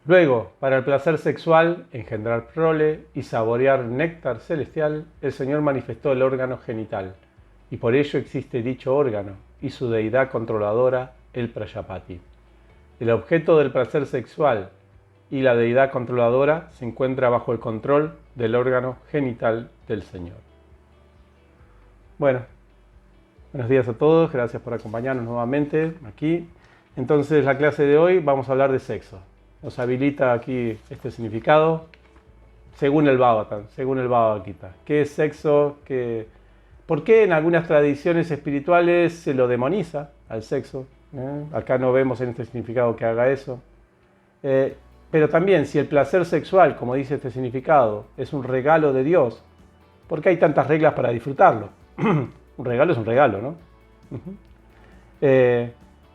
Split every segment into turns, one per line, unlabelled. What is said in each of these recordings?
Luego, para el placer sexual, engendrar prole y saborear néctar celestial, el Señor manifestó el órgano genital, y por ello existe dicho órgano y su deidad controladora, el Prayapati. El objeto del placer sexual y la deidad controladora se encuentra bajo el control del órgano genital del Señor. Bueno, buenos días a todos, gracias por acompañarnos nuevamente aquí. Entonces, la clase de hoy vamos a hablar de sexo. Nos habilita aquí este significado según el Bhagavatam, según el Bhagavad Gita. ¿Qué es sexo? ¿Por qué en algunas tradiciones espirituales se lo demoniza al sexo? Acá no vemos en este significado que haga eso. Pero también, si el placer sexual, como dice este significado, es un regalo de Dios, ¿por qué hay tantas reglas para disfrutarlo? Un regalo es un regalo, ¿no?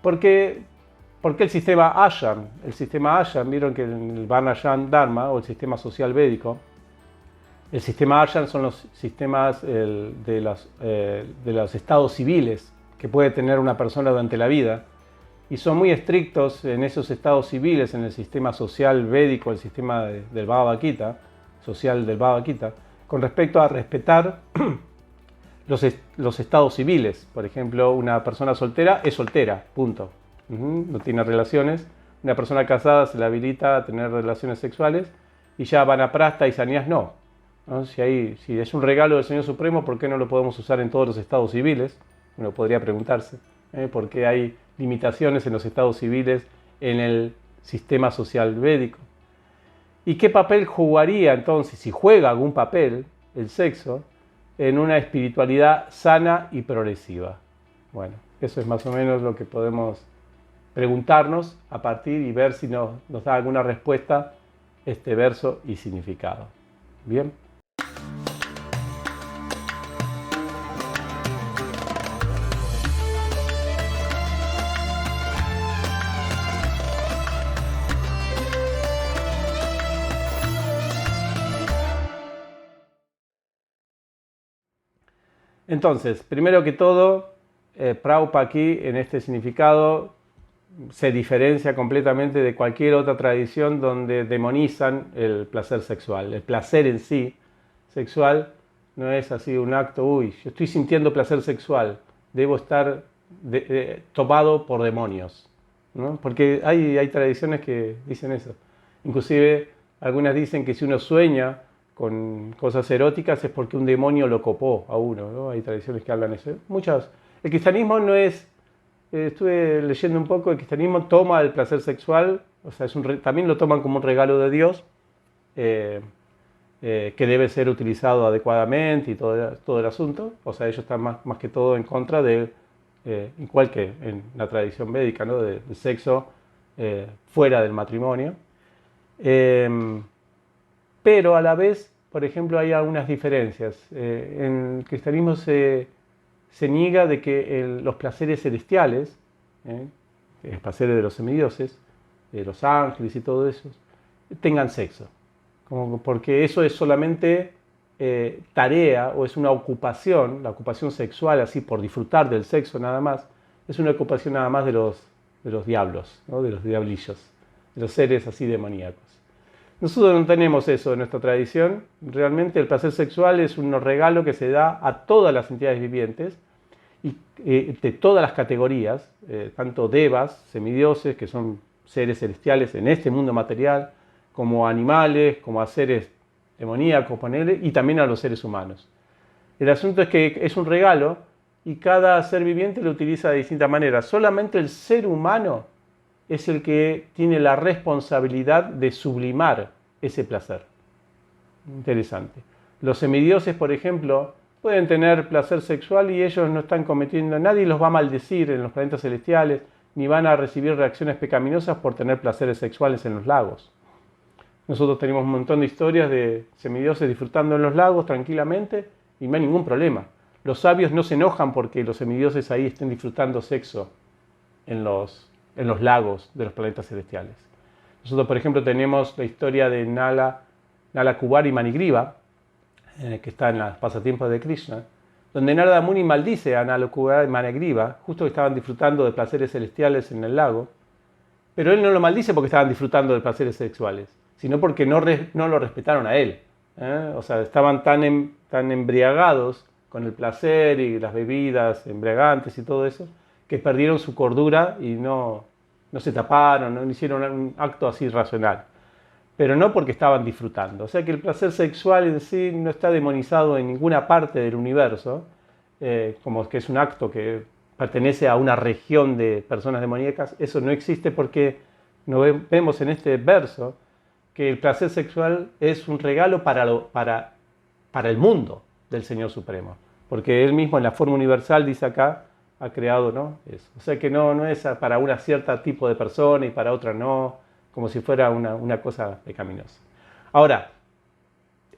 ¿Por qué el sistema Ashram? El sistema Ashram, vieron que en el Varnashram Dharma, o el sistema social védico, el sistema Ashram son los sistemas de los estados civiles que puede tener una persona durante la vida, y son muy estrictos en esos estados civiles, en el sistema social védico, el sistema del Bhagavad Gita, social del Bhagavad Gita, con respecto a respetar los estados civiles. Por ejemplo, una persona soltera es soltera, punto. No tiene relaciones. Una persona casada se le habilita a tener relaciones sexuales, y ya vanaprastha y sannyas no. Si es un regalo del Señor Supremo, ¿por qué no lo podemos usar en todos los estados civiles? Uno podría preguntarse. ¿Por qué hay limitaciones en los estados civiles en el sistema social védico? ¿Y qué papel jugaría entonces, si juega algún papel, el sexo, en una espiritualidad sana y progresiva? Bueno, eso es más o menos lo que podemos preguntarnos a partir y ver si nos da alguna respuesta este verso y significado. Bien. Entonces, primero que todo, Prabhupada aquí en este significado se diferencia completamente de cualquier otra tradición donde demonizan el placer sexual. El placer en sí, sexual, no es así un acto, yo estoy sintiendo placer sexual, debo estar tomado por demonios, ¿no? Porque hay tradiciones que dicen eso. Inclusive algunas dicen que si uno sueña con cosas eróticas es porque un demonio lo copó a uno, ¿no? Hay tradiciones que hablan eso. El cristianismo no es... estuve leyendo un poco, el cristianismo toma el placer sexual, o sea, también lo toman como un regalo de Dios, que debe ser utilizado adecuadamente y todo el asunto. O sea, ellos están más que todo en contra de, igual que en la tradición védica, ¿no? del sexo fuera del matrimonio. Pero a la vez, por ejemplo, hay algunas diferencias. En el cristianismo se niega de que los placeres celestiales, los placeres de los semidioses, de los ángeles y todo eso, tengan sexo. Porque eso es solamente tarea o es una ocupación, la ocupación sexual, así por disfrutar del sexo nada más, es una ocupación nada más de los diablos, ¿no? De los diablillos, de los seres así demoníacos. Nosotros no tenemos eso en nuestra tradición. Realmente el placer sexual es un regalo que se da a todas las entidades vivientes y de todas las categorías, tanto devas, semidioses, que son seres celestiales en este mundo material, como animales, como a seres demoníacos, ponele, y también a los seres humanos. El asunto es que es un regalo y cada ser viviente lo utiliza de distinta manera. Solamente el ser humano es el que tiene la responsabilidad de sublimar ese placer. Interesante. Los semidioses, por ejemplo, pueden tener placer sexual y ellos no están cometiendo, nadie los va a maldecir en los planetas celestiales, ni van a recibir reacciones pecaminosas por tener placeres sexuales en los lagos. Nosotros tenemos un montón de historias de semidioses disfrutando en los lagos tranquilamente y no hay ningún problema. Los sabios no se enojan porque los semidioses ahí estén disfrutando sexo en los lagos de los planetas celestiales. Nosotros, por ejemplo, tenemos la historia de Nala Kubara y Manigriva, que está en los pasatiempos de Krishna, donde Narada Muni maldice a Nala Kubara y Manigriva, justo que estaban disfrutando de placeres celestiales en el lago, Pero él no lo maldice porque estaban disfrutando de placeres sexuales, sino porque no lo respetaron a él. O sea, estaban tan embriagados con el placer y las bebidas embriagantes y todo eso, que perdieron su cordura y no se taparon, no hicieron un acto así racional. Pero no porque estaban disfrutando. O sea que el placer sexual en sí no está demonizado en ninguna parte del universo, como que es un acto que pertenece a una región de personas demoníacas. Eso no existe porque vemos en este verso que el placer sexual es un regalo para el mundo del Señor Supremo. Porque Él mismo en la forma universal, dice acá, ha creado, ¿no? Eso. O sea que no es para una cierta tipo de persona y para otra no, como si fuera una cosa pecaminosa. Ahora,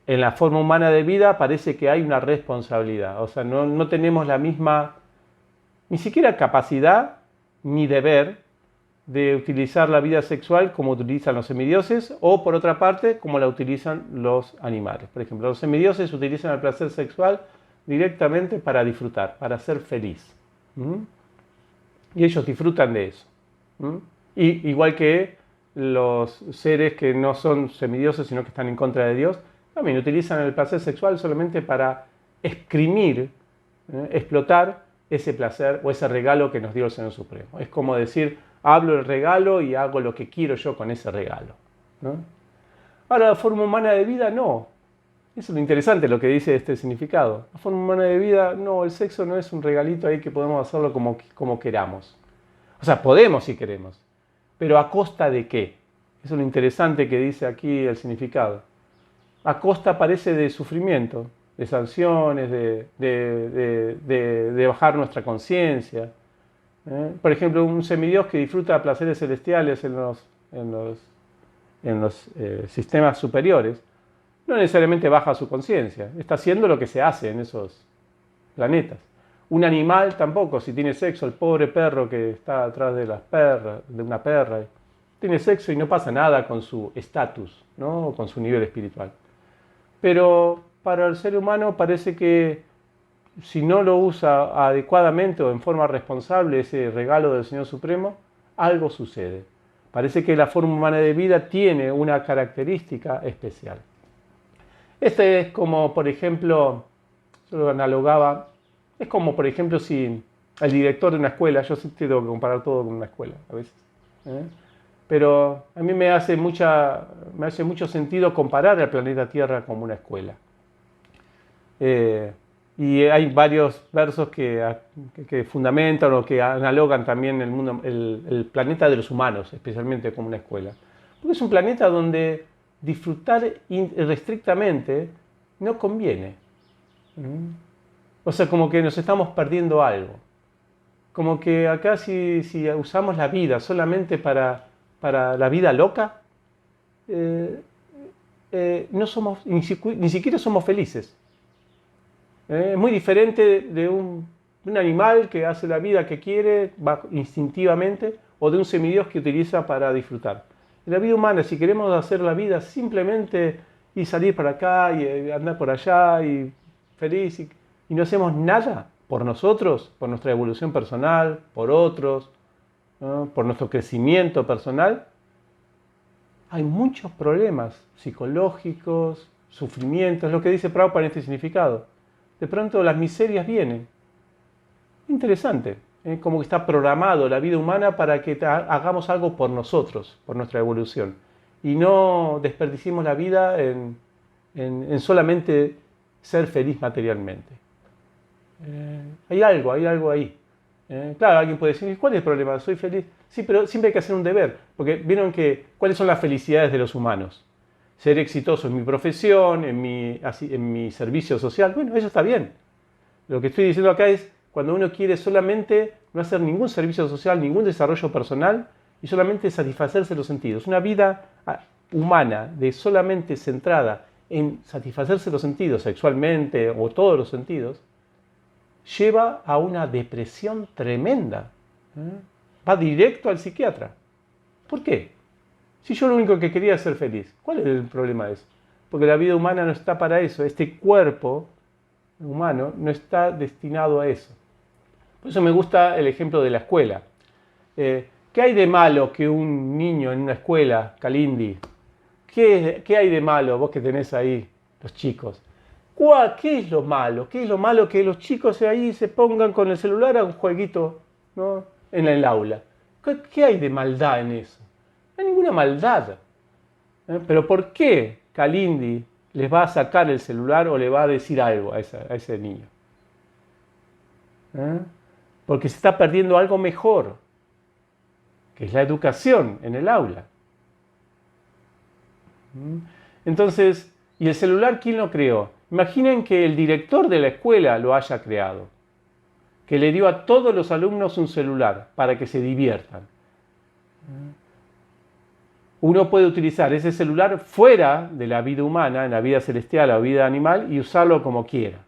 en la forma humana de vida parece que hay una responsabilidad. O sea, no tenemos la misma, ni siquiera capacidad ni deber de utilizar la vida sexual como utilizan los semidioses o, por otra parte, como la utilizan los animales. Por ejemplo, los semidioses utilizan el placer sexual directamente para disfrutar, para ser feliz. Y ellos disfrutan de eso. Y igual que los seres que no son semidioses, sino que están en contra de Dios, también utilizan el placer sexual solamente para exprimir, explotar ese placer o ese regalo que nos dio el Señor Supremo. Es como decir, hablo del regalo y hago lo que quiero yo con ese regalo, ¿no? Ahora, la forma humana de vida, no. Eso es lo interesante, lo que dice este significado. La forma humana de vida, no, el sexo no es un regalito ahí que podemos hacerlo como queramos. O sea, podemos si queremos, pero ¿a costa de qué? Eso es lo interesante que dice aquí el significado. A costa parece de sufrimiento, de sanciones, de bajar nuestra conciencia. Por ejemplo, un semidios que disfruta placeres celestiales en los sistemas superiores, no necesariamente baja su conciencia, está haciendo lo que se hace en esos planetas. Un animal tampoco, si tiene sexo, el pobre perro que está atrás de una perra, tiene sexo y no pasa nada con su estatus, ¿no? Con su nivel espiritual. Pero para el ser humano parece que si no lo usa adecuadamente o en forma responsable ese regalo del Señor Supremo, algo sucede. Parece que la forma humana de vida tiene una característica especial. Este es como, por ejemplo, yo lo analogaba, es como, por ejemplo, si el director de una escuela, yo sí tengo que comparar todo con una escuela a veces, pero a mí me hace mucho sentido comparar al planeta Tierra como una escuela. Y hay varios versos que fundamentan o que analogan también el planeta de los humanos, especialmente como una escuela. Porque es un planeta donde disfrutar irrestrictamente no conviene. O sea, como que nos estamos perdiendo algo. Como que acá si usamos la vida solamente para la vida loca, no somos, ni siquiera somos felices. Es muy diferente de un animal que hace la vida que quiere, va instintivamente, o de un semidios que utiliza para disfrutar. En la vida humana, si queremos hacer la vida simplemente y salir para acá y andar por allá y feliz y no hacemos nada por nosotros, por nuestra evolución personal, por otros, ¿no? Por nuestro crecimiento personal, hay muchos problemas psicológicos, sufrimientos, lo que dice Prabhupada en este significado. De pronto las miserias vienen. Interesante, como que está programado la vida humana para que hagamos algo por nosotros, por nuestra evolución. Y no desperdiciemos la vida en solamente ser feliz materialmente. Hay algo ahí. Claro, alguien puede decir, ¿cuál es el problema? Soy feliz. Sí, pero siempre hay que hacer un deber, porque vieron que cuáles son las felicidades de los humanos. Ser exitoso en mi profesión, en mi servicio social, bueno, eso está bien. Lo que estoy diciendo acá es cuando uno quiere solamente no hacer ningún servicio social, ningún desarrollo personal y solamente satisfacerse los sentidos. Una vida humana solamente centrada en satisfacerse los sentidos sexualmente o todos los sentidos, lleva a una depresión tremenda. Va directo al psiquiatra. ¿Por qué? Si yo lo único que quería es ser feliz, ¿cuál es el problema de eso? Porque la vida humana no está para eso, este cuerpo humano no está destinado a eso. Por eso me gusta el ejemplo de la escuela. ¿Qué hay de malo que un niño en una escuela, Kalindi? ¿Qué hay de malo, vos que tenés ahí, los chicos? ¿Qué es lo malo? ¿Qué es lo malo que los chicos ahí se pongan con el celular a un jueguito, ¿no?, en el aula? ¿Qué hay de maldad en eso? No hay ninguna maldad. Pero ¿por qué Kalindi les va a sacar el celular o le va a decir algo a ese niño? Porque se está perdiendo algo mejor, que es la educación en el aula. Entonces, ¿y el celular quién lo creó? Imaginen que el director de la escuela lo haya creado, que le dio a todos los alumnos un celular para que se diviertan. Uno puede utilizar ese celular fuera de la vida humana, en la vida celestial o vida animal, y usarlo como quiera.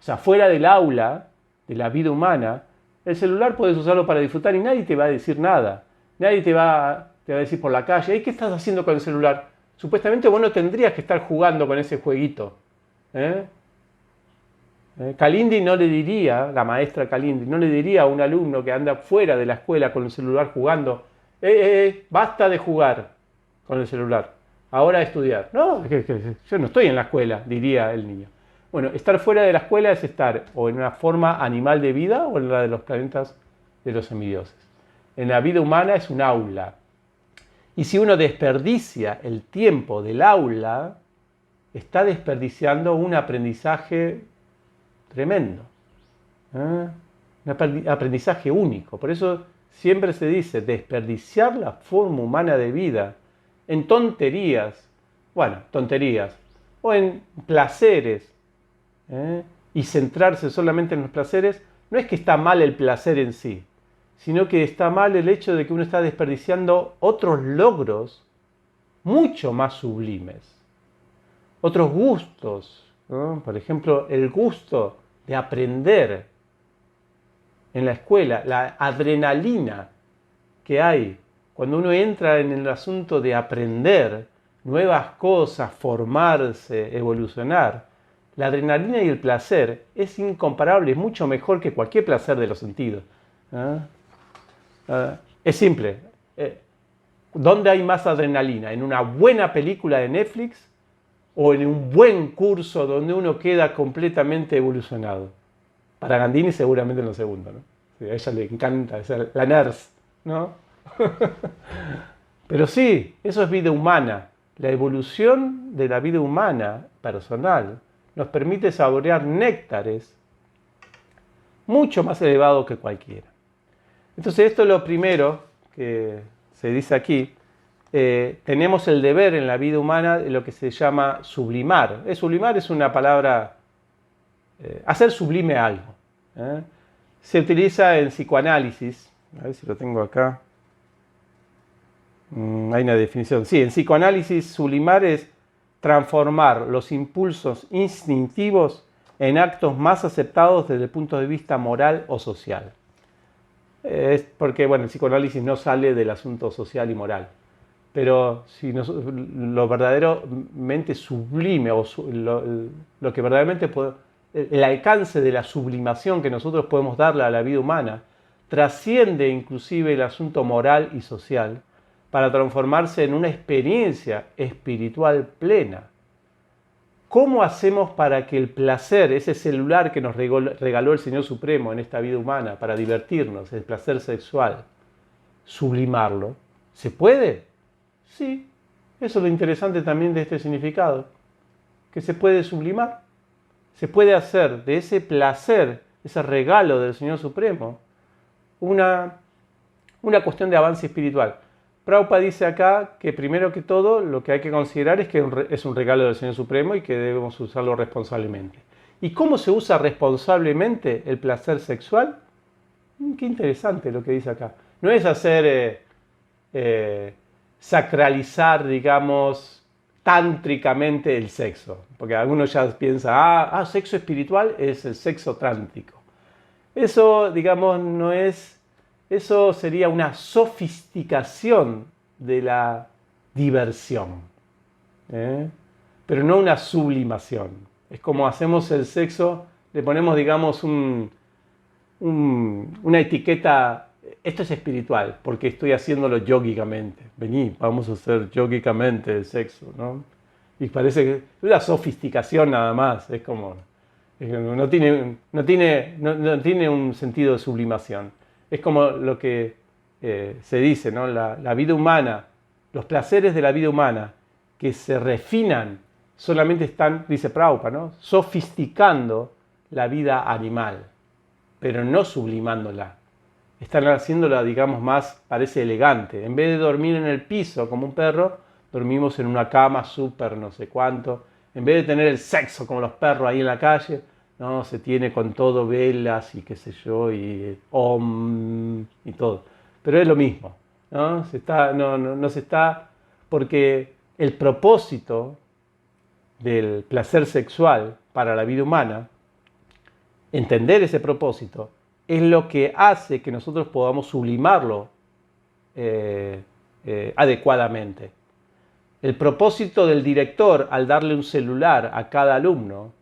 O sea, fuera del aula, de la vida humana, el celular puedes usarlo para disfrutar y nadie te va a decir nada. Nadie te va a decir por la calle, ¿qué estás haciendo con el celular? Supuestamente vos no tendrías que estar jugando con ese jueguito. Kalindi no le diría, la maestra Kalindi, no le diría a un alumno que anda fuera de la escuela con el celular jugando, basta de jugar con el celular, ahora a estudiar. No, yo no estoy en la escuela, diría el niño. Bueno, estar fuera de la escuela es estar o en una forma animal de vida o en la de los planetas de los semidioses. En la vida humana es un aula. Y si uno desperdicia el tiempo del aula, está desperdiciando un aprendizaje tremendo. Un aprendizaje único. Por eso siempre se dice desperdiciar la forma humana de vida en tonterías, o en placeres, y centrarse solamente en los placeres, no es que está mal el placer en sí, sino que está mal el hecho de que uno está desperdiciando otros logros mucho más sublimes, otros gustos, ¿no? Por ejemplo, el gusto de aprender en la escuela, la adrenalina que hay cuando uno entra en el asunto de aprender nuevas cosas, formarse, evolucionar. La adrenalina y el placer es incomparable, es mucho mejor que cualquier placer de los sentidos. Es simple. ¿Dónde hay más adrenalina? ¿En una buena película de Netflix o en un buen curso donde uno queda completamente evolucionado? Para Gandini seguramente en lo segundo, ¿no? Sí, a ella le encanta, es la nurse, ¿no? Pero sí, eso es vida humana. La evolución de la vida humana personal nos permite saborear néctares mucho más elevados que cualquiera. Entonces esto es lo primero que se dice aquí. Tenemos el deber en la vida humana de lo que se llama sublimar. Sublimar es una palabra, hacer sublime algo. Se utiliza en psicoanálisis. A ver si lo tengo acá. Hay una definición. Sí, en psicoanálisis sublimar es transformar los impulsos instintivos en actos más aceptados desde el punto de vista moral o social. Es porque, bueno, el psicoanálisis no sale del asunto social y moral. Pero si lo verdaderamente sublime o lo que verdaderamente el alcance de la sublimación que nosotros podemos darle a la vida humana trasciende inclusive el asunto moral y social para transformarse en una experiencia espiritual plena. ¿Cómo hacemos para que el placer, ese celular que nos regaló el Señor Supremo en esta vida humana para divertirnos, el placer sexual, sublimarlo? ¿Se puede? Sí, eso es lo interesante también de este significado, que se puede sublimar. Se puede hacer de ese placer, ese regalo del Señor Supremo, una cuestión de avance espiritual. Prabhupada dice acá que primero que todo lo que hay que considerar es que es un regalo del Señor Supremo y que debemos usarlo responsablemente. ¿Y cómo se usa responsablemente el placer sexual? Qué interesante lo que dice acá. No es hacer, sacralizar, digamos, tántricamente el sexo. Porque algunos ya piensan, sexo espiritual es el sexo trántrico. Eso, digamos, no es... Eso sería una sofisticación de la diversión, pero no una sublimación. Es como hacemos el sexo, le ponemos, digamos, una etiqueta esto es espiritual, porque estoy haciéndolo yógicamente. Vení, vamos a hacer yógicamente el sexo, ¿no? Y parece que es una sofisticación nada más, es como, no tiene un sentido de sublimación. Es como lo que se dice, ¿no? La vida humana, los placeres de la vida humana que se refinan, solamente están, dice Prabhupada, ¿no? Sofisticando la vida animal, pero no sublimándola. Están haciéndola, digamos, más, parece elegante. En vez de dormir en el piso como un perro, dormimos en una cama súper no sé cuánto. En vez de tener el sexo como los perros ahí en la calle, no, se tiene con todo velas y qué sé yo, y om y todo. Pero es lo mismo, ¿no? No se está, porque el propósito del placer sexual para la vida humana, entender ese propósito, es lo que hace que nosotros podamos sublimarlo adecuadamente. El propósito del director al darle un celular a cada alumno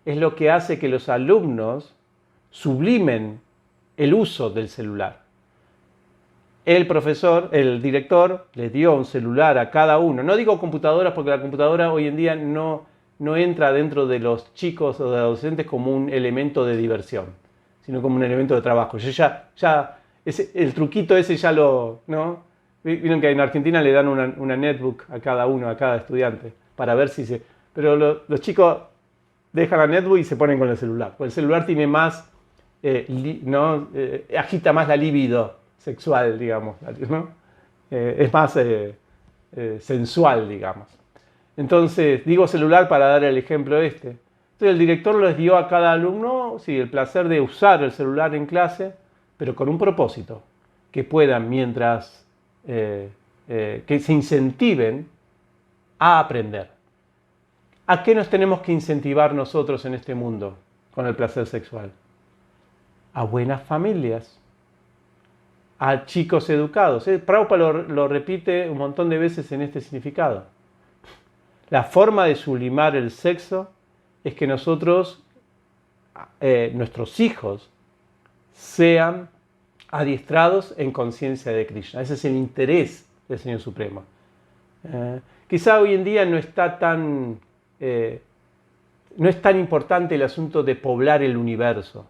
es lo que hace que los alumnos sublimen el uso del celular. El profesor, el director, le dio un celular a cada uno. No digo computadoras porque la computadora hoy en día no entra dentro de los chicos o de los adolescentes como un elemento de diversión, sino como un elemento de trabajo. El truquito ese ya lo, ¿no? Vieron que en Argentina le dan una netbook a cada uno, a cada estudiante, para ver si se... Pero los chicos dejan la netbook y se ponen con el celular. Porque el celular tiene más, agita más la libido sexual, digamos, ¿no? Es más sensual, digamos. Entonces, digo celular para dar el ejemplo este. Entonces, el director les dio a cada alumno, sí, el placer de usar el celular en clase, pero con un propósito, que puedan, mientras que se incentiven a aprender. ¿A qué nos tenemos que incentivar nosotros en este mundo con el placer sexual? A buenas familias, a chicos educados. Prabhupada lo repite un montón de veces en este significado. La forma de sublimar el sexo es que nosotros, nuestros hijos, sean adiestrados en conciencia de Krishna. Ese es el interés del Señor Supremo. Quizá hoy en día no es tan importante el asunto de poblar el universo,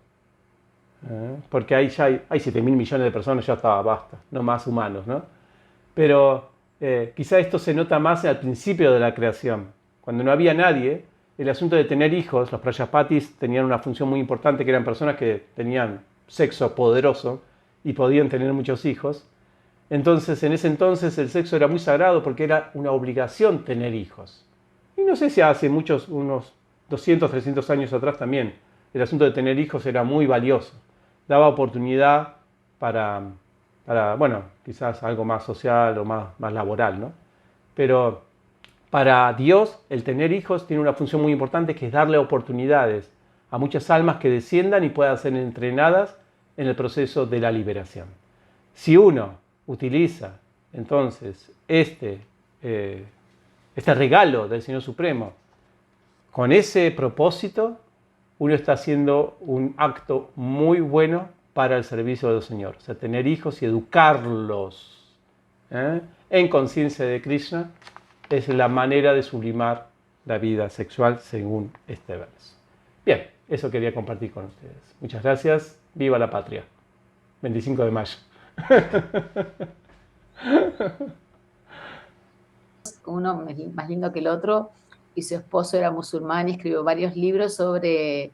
porque hay 7.000 millones de personas, ya está, basta, no más humanos, ¿no? Pero quizá esto se nota más al principio de la creación. Cuando no había nadie, el asunto de tener hijos, los Prajapatis tenían una función muy importante, que eran personas que tenían sexo poderoso y podían tener muchos hijos. Entonces, en ese entonces el sexo era muy sagrado porque era una obligación tener hijos. Y no sé si hace unos 200, 300 años atrás también, el asunto de tener hijos era muy valioso. Daba oportunidad para bueno, quizás algo más social o más laboral, ¿no? Pero para Dios, el tener hijos tiene una función muy importante, que es darle oportunidades a muchas almas que desciendan y puedan ser entrenadas en el proceso de la liberación. Si uno utiliza entonces este regalo del Señor Supremo con ese propósito, uno está haciendo un acto muy bueno para el servicio del Señor. O sea, tener hijos y educarlos en conciencia de Krishna es la manera de sublimar la vida sexual según este verso. Bien, eso quería compartir con ustedes. Muchas gracias. Viva la patria. 25 de mayo.
Uno más lindo que el otro, y su esposo era musulmán y escribió varios libros sobre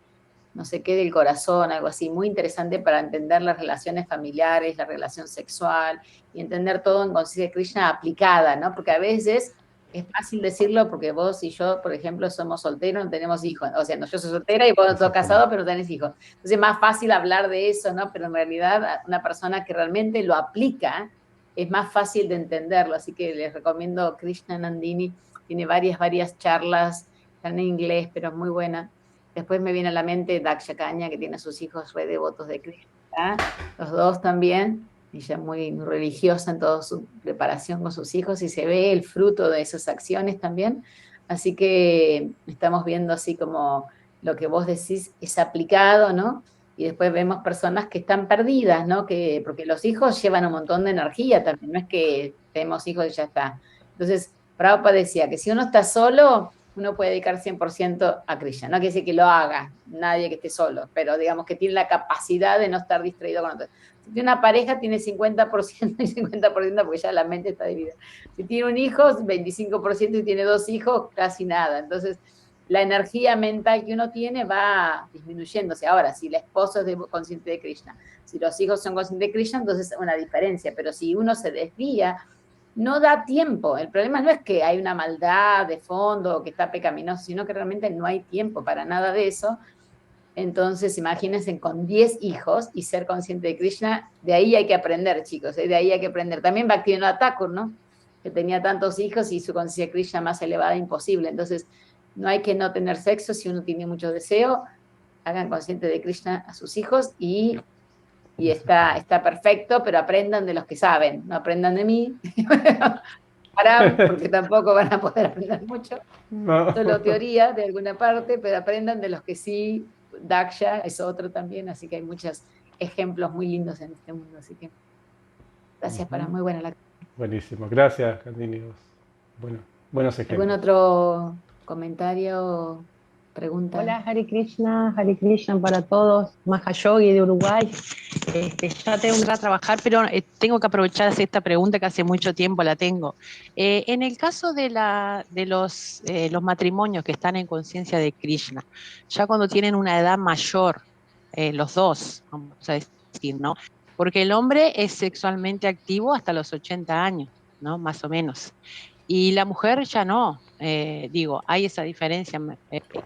no sé qué del corazón, algo así, muy interesante para entender las relaciones familiares, la relación sexual y entender todo en conciencia de Krishna aplicada, ¿no? Porque a veces es fácil decirlo porque vos y yo, por ejemplo, somos solteros, no tenemos hijos. O sea, no, yo soy soltera y vos no sos casado, pero no tenés hijos. Entonces es más fácil hablar de eso, ¿no? Pero en realidad una persona que realmente lo aplica es más fácil de entenderlo. Así que les recomiendo Krishna Nandini. Tiene varias charlas, están en inglés, pero es muy buena. Después me viene a la mente Daksha Kanya, que tiene a sus hijos re devotos de Krishna, los dos también. Ella muy religiosa en toda su preparación con sus hijos y se ve el fruto de esas acciones también. Así que estamos viendo así como lo que vos decís es aplicado, ¿no? Y después vemos personas que están perdidas, ¿no? Porque los hijos llevan un montón de energía también, no es que tenemos hijos y ya está. Entonces, Prabhupada decía que si uno está solo, uno puede dedicar 100% a Krishna. No quiere decir que lo haga, nadie que esté solo, pero digamos que tiene la capacidad de no estar distraído con otros. Si tiene una pareja, tiene 50% y 50% porque ya la mente está dividida. Si tiene un hijo, 25% y tiene 2 hijos, casi nada. Entonces, la energía mental que uno tiene va disminuyéndose. Ahora, si el esposo es consciente de Krishna, si los hijos son conscientes de Krishna, entonces es una diferencia. Pero si uno se desvía, no da tiempo. El problema no es que hay una maldad de fondo o que está pecaminoso, sino que realmente no hay tiempo para nada de eso. Entonces, imagínense con 10 hijos y ser consciente de Krishna, de ahí hay que aprender, chicos, de ahí hay que aprender. También Bhaktivinoda Thakur, ¿no? Que tenía tantos hijos y su conciencia de Krishna más elevada, imposible. Entonces, no hay que no tener sexo si uno tiene mucho deseo, hagan consciente de Krishna a sus hijos y está perfecto, pero aprendan de los que saben, no aprendan de mí, porque tampoco van a poder aprender mucho,
No.
solo teoría de alguna parte, pero aprendan de los que sí. Daksha es otro también, así que hay muchos ejemplos muy lindos en este mundo, así que gracias, para muy buena la.
Buenísimo, gracias, Candini. Bueno, buenos ejemplos.
¿Algún otro comentario o pregunta?
Hola, Hare Krishna para todos. Mahayogi de Uruguay. Ya tengo que ir a trabajar, pero tengo que aprovechar de hacer esta pregunta que hace mucho tiempo la tengo. En el caso de los matrimonios que están en conciencia de Krishna, ya cuando tienen una edad mayor, los dos, vamos a decir, ¿no? Porque el hombre es sexualmente activo hasta los 80 años, ¿no? Más o menos. Y la mujer ya no, digo, hay esa diferencia.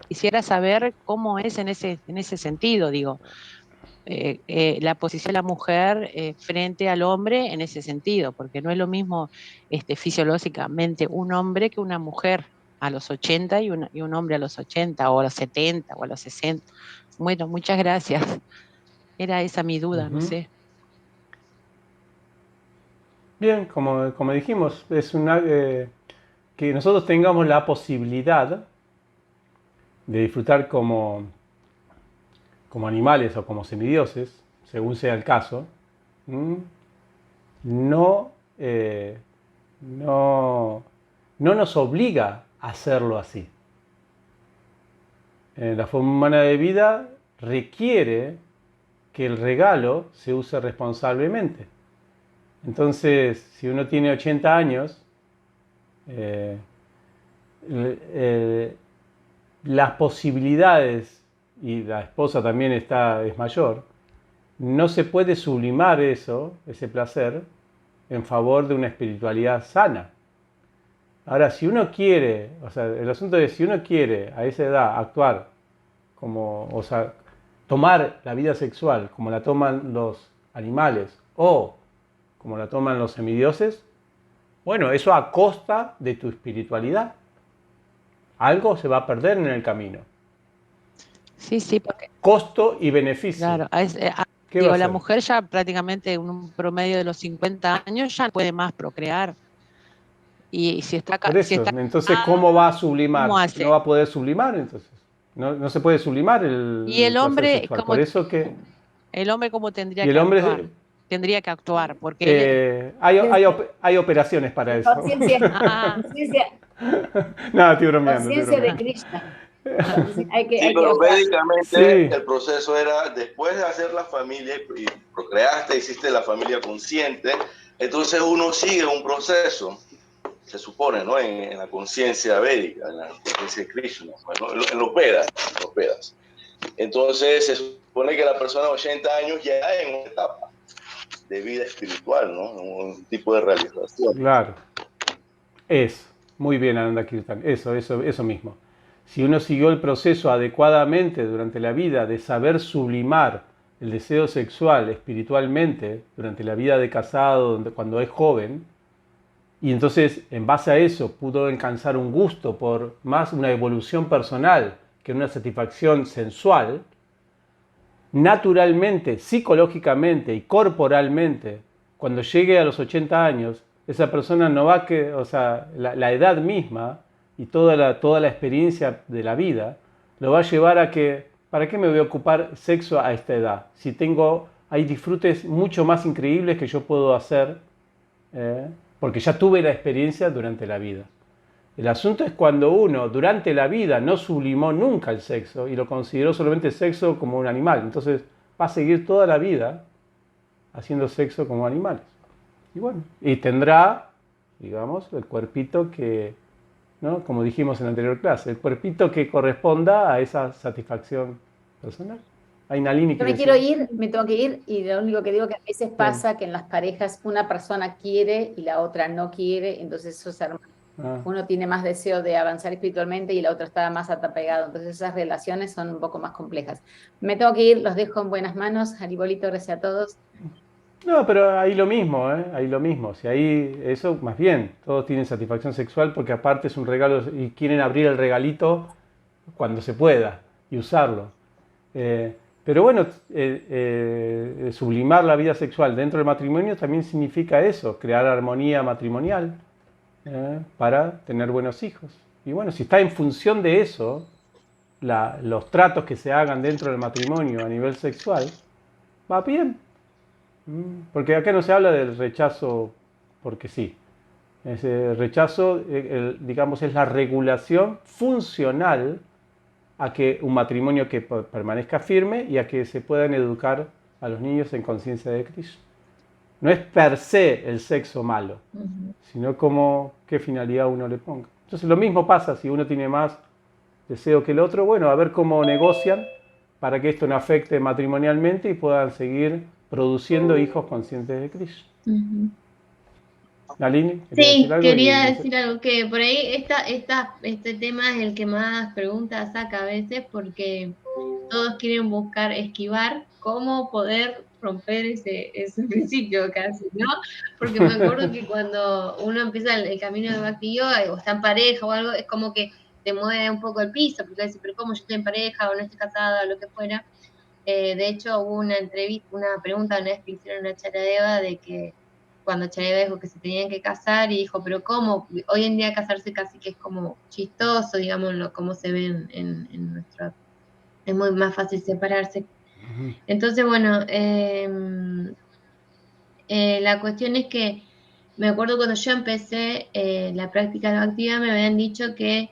Quisiera saber cómo es en ese sentido, digo, la posición de la mujer frente al hombre en ese sentido, porque no es lo mismo fisiológicamente un hombre que una mujer a los 80 y un hombre a los 80 o a los 70 o a los 60. Bueno, muchas gracias. Era esa mi duda, no sé.
Bien, como dijimos, es que nosotros tengamos la posibilidad de disfrutar como animales o como semidioses, según sea el caso, no nos obliga a hacerlo así. La forma humana de vida requiere que el regalo se use responsablemente. Entonces, si uno tiene 80 años, las posibilidades, y la esposa también es mayor, no se puede sublimar ese placer, en favor de una espiritualidad sana. Ahora, si uno quiere, el asunto es si uno quiere a esa edad actuar tomar la vida sexual como la toman los animales o como la toman los semidioses, bueno, eso a costa de tu espiritualidad. Algo se va a perder en el camino.
Sí, porque...
Costo y beneficio.
Claro, digo, la mujer ya prácticamente en un promedio de los 50 años ya no puede más procrear. Y si está acá...
Por eso, entonces, ¿cómo va a sublimar?
¿Cómo hace?
No va a poder sublimar, entonces. No se puede sublimar el
y el hombre
sexual. Por eso que...
El hombre cómo tendría
que actuar.
Tendría que actuar, porque
hay operaciones para eso.
Conciencia.
No, estoy bromeando.
Conciencia de Krishna.
Pero médicamente el proceso era, después de hacer la familia y procreaste, hiciste la familia consciente, entonces uno sigue un proceso, se supone, ¿no? En la conciencia védica, en la conciencia de Krishna, ¿no? en los Vedas. Entonces se supone que la persona de 80 años ya en una etapa de vida espiritual, ¿no? Un tipo de realización.
Claro. Muy bien, Ananda Kirtan. Eso mismo. Si uno siguió el proceso adecuadamente durante la vida de saber sublimar el deseo sexual espiritualmente durante la vida de casado, cuando es joven, y entonces en base a eso pudo alcanzar un gusto por más una evolución personal que una satisfacción sensual, naturalmente, psicológicamente y corporalmente, cuando llegue a los 80 años, esa persona no va la edad misma y toda la experiencia de la vida lo va a llevar a que ¿para qué me voy a ocupar sexo a esta edad? Si hay disfrutes mucho más increíbles que yo puedo hacer, porque ya tuve la experiencia durante la vida. El asunto es cuando uno durante la vida no sublimó nunca el sexo y lo consideró solamente el sexo como un animal. Entonces va a seguir toda la vida haciendo sexo como animales. Y bueno, y tendrá, digamos, el cuerpito que, ¿no? Como dijimos en la anterior clase, el cuerpito que corresponda a esa satisfacción personal. Hay Nalini que
Yo me quiero ir, me tengo que ir, y lo único que digo que a veces pasa que en las parejas una persona quiere y la otra no quiere, entonces eso se arma. Uno tiene más deseo de avanzar espiritualmente y la otra está más atapegado, entonces esas relaciones son un poco más complejas. Me tengo que ir, los dejo en buenas manos. Haribolito, gracias a todos.
No, pero ahí lo mismo, ahí lo mismo. Si ahí eso, más bien, todos tienen satisfacción sexual porque aparte es un regalo y quieren abrir el regalito cuando se pueda y usarlo. Pero bueno, sublimar la vida sexual dentro del matrimonio también significa eso, crear armonía matrimonial para tener buenos hijos. Y bueno, si está en función de eso, los tratos que se hagan dentro del matrimonio a nivel sexual, va bien. Porque acá no se habla del rechazo porque sí. Ese rechazo, digamos, es la regulación funcional a que un matrimonio que permanezca firme y a que se puedan educar a los niños en conciencia de Krishna. No es per se el sexo malo, sino como qué finalidad uno le ponga. Entonces lo mismo pasa si uno tiene más deseo que el otro. Bueno, a ver cómo negocian para que esto no afecte matrimonialmente y puedan seguir produciendo hijos conscientes de Krishna.
Nalini, sí, quería decir algo, que por ahí este tema es el que más preguntas saca a veces, porque todos quieren buscar esquivar cómo poder romper ese principio casi, ¿no? Porque me acuerdo que cuando uno empieza el camino de Bhakti Yoga o está en pareja o algo, es como que te mueve un poco el piso, porque dices, pero ¿cómo yo estoy en pareja o no estoy casada o lo que fuera? De hecho, hubo una pregunta una vez que hicieron a Charadeva de que cuando Charadeva dijo que se tenían que casar y dijo, pero ¿cómo? Hoy en día casarse casi que es como chistoso, digamos, como se ve en nuestro... Es muy más fácil separarse. Entonces, bueno, la cuestión es que me acuerdo cuando yo empecé la práctica de actividad, me habían dicho que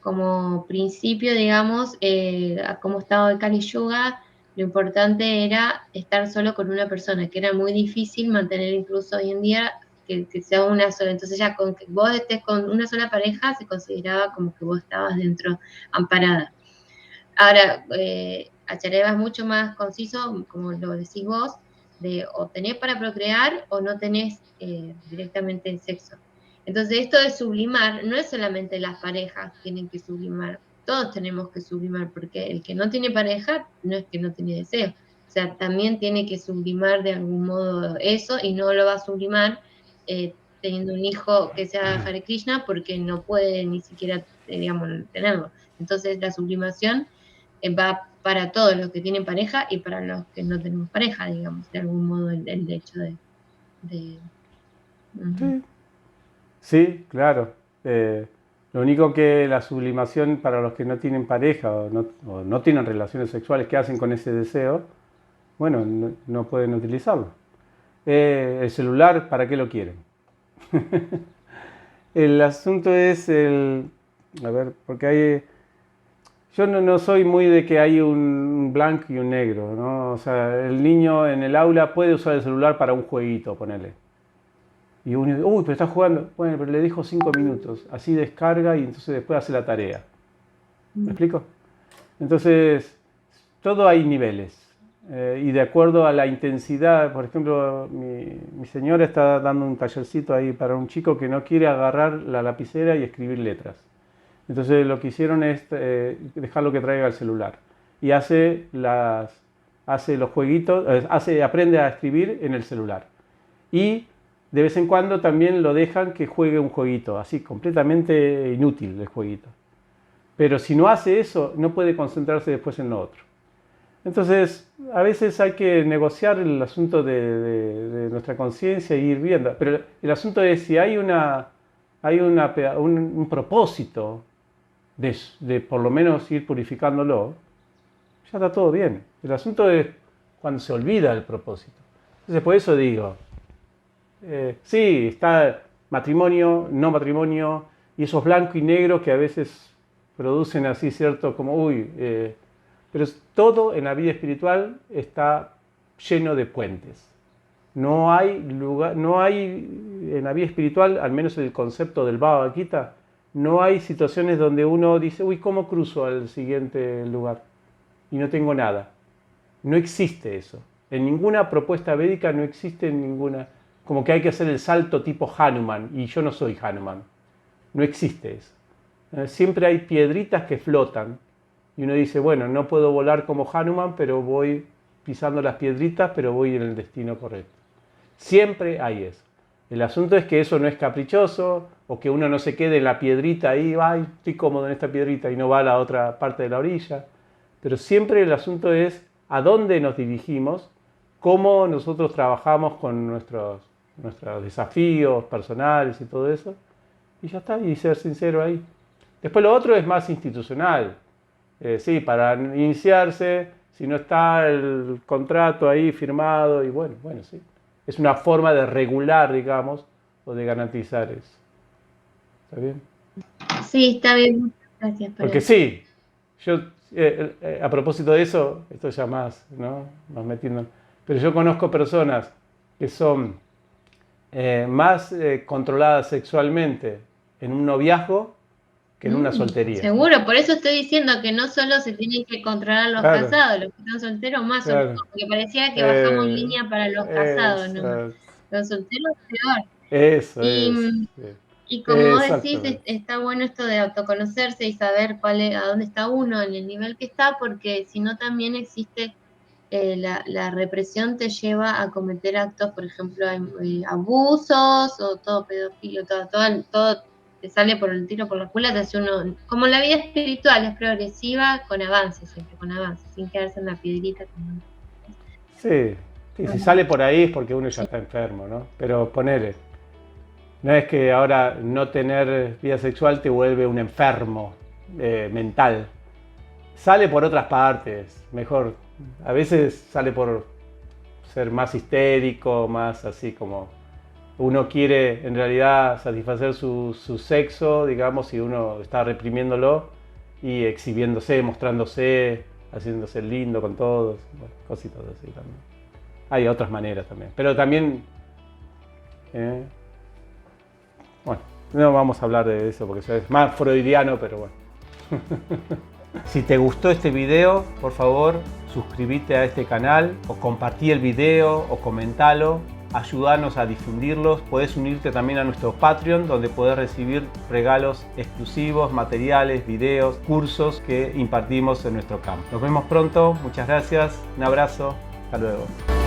como principio, digamos, como estado de Kali Yuga, lo importante era estar solo con una persona, que era muy difícil mantener incluso hoy en día que sea una sola. Entonces ya con que vos estés con una sola pareja se consideraba como que vos estabas dentro amparada. Ahora, Achareva es mucho más conciso, como lo decís vos, de o tenés para procrear o no tenés directamente el sexo. Entonces esto de sublimar, no es solamente las parejas tienen que sublimar, todos tenemos que sublimar, porque el que no tiene pareja no es que no tiene deseo, o sea, también tiene que sublimar de algún modo eso y no lo va a sublimar teniendo un hijo que sea Hare Krishna porque no puede ni siquiera, digamos, tenerlo. Entonces la sublimación va para todos los que tienen pareja y para los que no tenemos pareja, digamos, de algún modo el hecho de...
Sí, claro. Lo único que la sublimación para los que no tienen pareja o no tienen relaciones sexuales que hacen con ese deseo, bueno, no pueden utilizarlo. El celular, ¿para qué lo quieren? El asunto es a ver, porque hay... Yo no soy muy de que hay un blanco y un negro, ¿no? O sea, el niño en el aula puede usar el celular para un jueguito, ponele. Y uno dice, uy, pero está jugando. Bueno, pero le dejo 5 minutos. Así descarga y entonces después hace la tarea. ¿Me explico? Entonces, todo hay niveles. Y de acuerdo a la intensidad, por ejemplo, mi señora está dando un tallercito ahí para un chico que no quiere agarrar la lapicera y escribir letras. Entonces lo que hicieron es dejarlo que traiga el celular. Y hace los jueguitos, aprende a escribir en el celular. Y de vez en cuando también lo dejan que juegue un jueguito, así completamente inútil el jueguito. Pero si no hace eso, no puede concentrarse después en lo otro. Entonces, a veces hay que negociar el asunto de nuestra conciencia e ir viendo. Pero el asunto es si hay un propósito de por lo menos ir purificándolo, ya está todo bien. El asunto es cuando se olvida el propósito. Entonces por eso digo, sí, está matrimonio, no matrimonio, y esos blanco y negro que a veces producen así cierto como, pero todo en la vida espiritual está lleno de puentes. No hay lugar, no hay en la vida espiritual, al menos el concepto del Bhagavad Gita, no hay situaciones donde uno dice, ¿cómo cruzo al siguiente lugar? Y no tengo nada. No existe eso. En ninguna propuesta védica no existe ninguna, como que hay que hacer el salto tipo Hanuman, y yo no soy Hanuman. No existe eso. Siempre hay piedritas que flotan, y uno dice, bueno, no puedo volar como Hanuman, pero voy pisando las piedritas, pero voy en el destino correcto. Siempre hay eso. El asunto es que eso no es caprichoso, o que uno no se quede en la piedrita ahí, ay, estoy cómodo en esta piedrita y no va a la otra parte de la orilla. Pero siempre el asunto es a dónde nos dirigimos, cómo nosotros trabajamos con nuestros desafíos personales y todo eso, y ya está, y ser sincero ahí. Después lo otro es más institucional. Sí, para iniciarse, si no está el contrato ahí firmado, y bueno, sí. Es una forma de regular, digamos, o de garantizar eso. ¿Está bien?
Sí, está bien. Muchas gracias.
Porque sí, yo, a propósito de eso, esto ya más, ¿no? Más metiendo. Pero yo conozco personas que son más controladas sexualmente en un noviazgo que en una soltería.
Seguro, por eso estoy diciendo que no solo se tienen que controlar los casados, los que están solteros más solteros, porque parecía que bajamos línea para los casados, ¿no? Los solteros peor.
Eso,
y como vos decís, está bueno esto de autoconocerse y saber a dónde está uno, en el nivel que está, porque si no también existe la represión te lleva a cometer actos, por ejemplo, abusos o todo pedofilia, todo te sale por el tiro por la culata, hace uno, como la vida espiritual es progresiva, con avances, siempre con avances, sin quedarse en la piedrita.
Sí, si sale por ahí es porque uno ya está enfermo, ¿no? Pero ponele, no es que ahora no tener vida sexual te vuelve un enfermo mental. Sale por otras partes, mejor. A veces sale por ser más histérico, más así como uno quiere en realidad satisfacer su sexo, digamos, y uno está reprimiéndolo y exhibiéndose, mostrándose, haciéndose lindo con todos, bueno, cositas así también. Hay otras maneras también, pero también, bueno, no vamos a hablar de eso porque eso es más freudiano, pero bueno. Si te gustó este video, por favor, suscríbete a este canal o compartí el video o comentalo. Ayúdanos a difundirlos. Podés unirte también a nuestro Patreon, donde podés recibir regalos exclusivos, materiales, videos, cursos que impartimos en nuestro campo. Nos vemos pronto. Muchas gracias. Un abrazo. Hasta luego.